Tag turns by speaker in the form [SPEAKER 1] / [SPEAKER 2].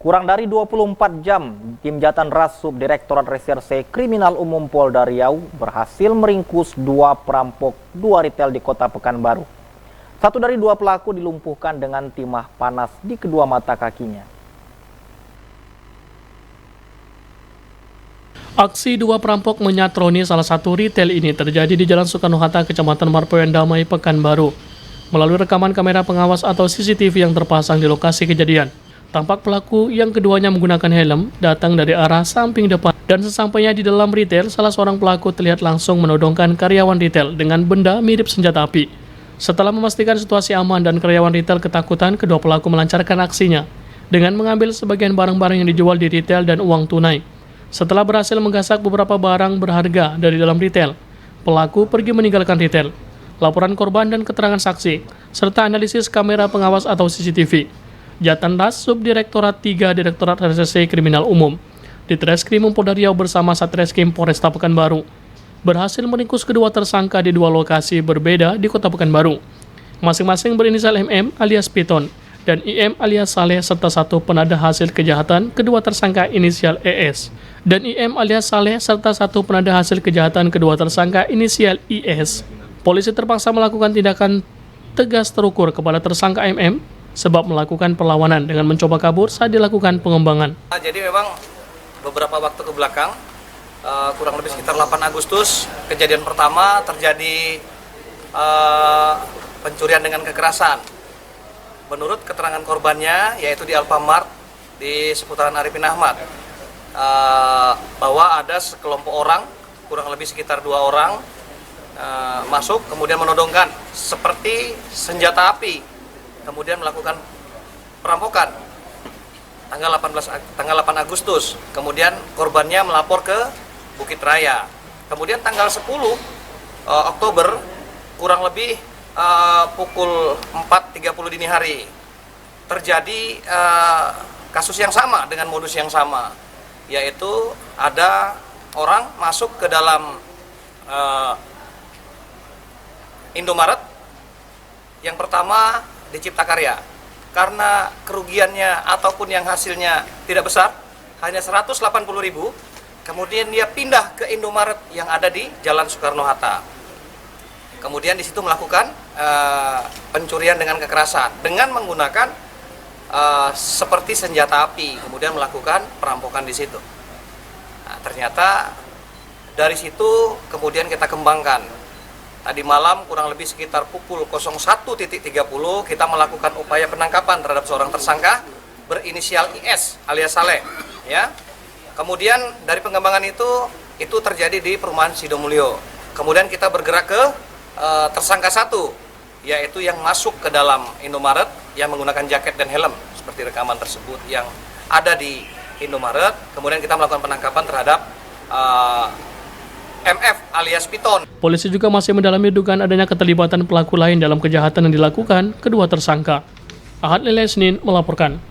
[SPEAKER 1] Kurang dari 24 jam, tim Jatan Ras Subdirektorat Reserse Kriminal Umum Polda Riau berhasil meringkus dua perampok dua retail di Kota Pekanbaru. Satu dari dua pelaku dilumpuhkan dengan timah panas di kedua mata kakinya.
[SPEAKER 2] Aksi dua perampok menyatroni salah satu retail ini terjadi di Jalan Soekarno-Hatta, Kecamatan Marpoen Damai, Pekanbaru. Melalui rekaman kamera pengawas atau CCTV yang terpasang di lokasi kejadian, tampak pelaku yang keduanya menggunakan helm datang dari arah samping depan, dan sesampainya di dalam retail, salah seorang pelaku terlihat langsung menodongkan karyawan retail dengan benda mirip senjata api. Setelah memastikan situasi aman dan karyawan retail ketakutan, kedua pelaku melancarkan aksinya dengan mengambil sebagian barang-barang yang dijual di retail dan uang tunai. Setelah berhasil menggasak beberapa barang berharga dari dalam retail, pelaku pergi meninggalkan retail. Laporan korban dan keterangan saksi, serta analisis kamera pengawas atau CCTV, Jatan Ras Subdirektorat 3 Direktorat Reserse Kriminal Umum di Treskrim Polda Riau bersama Satreskrim Polresta Pekanbaru berhasil meringkus kedua tersangka di dua lokasi berbeda di Kota Pekanbaru, masing-masing berinisial MM alias Piton dan IM alias Saleh, serta satu penada hasil kejahatan kedua tersangka inisial ES, dan IM alias Saleh serta satu penada hasil kejahatan kedua tersangka inisial IS. Polisi terpaksa melakukan tindakan tegas terukur kepada tersangka MM sebab melakukan perlawanan dengan mencoba kabur saat dilakukan pengembangan.
[SPEAKER 3] Jadi memang beberapa waktu ke belakang, kurang lebih sekitar 8 Agustus, kejadian pertama terjadi pencurian dengan kekerasan. Menurut keterangan korbannya, yaitu di Alfamart di seputaran Arifin Ahmad, bahwa ada sekelompok orang, kurang lebih sekitar 2 orang, masuk kemudian menodongkan seperti senjata api, kemudian melakukan perampokan tanggal 8 Agustus. Kemudian korbannya melapor ke Bukit Raya. Kemudian tanggal 10 Oktober kurang lebih pukul 4.30 dini hari terjadi kasus yang sama dengan modus yang sama, yaitu ada orang masuk ke dalam Indomaret. Yang pertama di Cipta Karya, karena kerugiannya ataupun yang hasilnya tidak besar, hanya 180.000, kemudian dia pindah ke Indomaret yang ada di Jalan Soekarno-Hatta. Kemudian di situ melakukan pencurian dengan kekerasan dengan menggunakan seperti senjata api, kemudian melakukan perampokan di situ. Nah, ternyata dari situ kemudian kita kembangkan. Tadi malam kurang lebih sekitar pukul 01.30 kita melakukan upaya penangkapan terhadap seorang tersangka berinisial IS alias Saleh, ya. Kemudian dari pengembangan itu terjadi di perumahan Sidomulyo. Kemudian kita bergerak ke tersangka satu, yaitu yang masuk ke dalam Indomaret yang menggunakan jaket dan helm seperti rekaman tersebut yang ada di Indomaret. Kemudian kita melakukan penangkapan terhadap MF alias Piton.
[SPEAKER 2] Polisi juga masih mendalami dugaan adanya keterlibatan pelaku lain dalam kejahatan yang dilakukan kedua tersangka. Ahad Lele Senin melaporkan.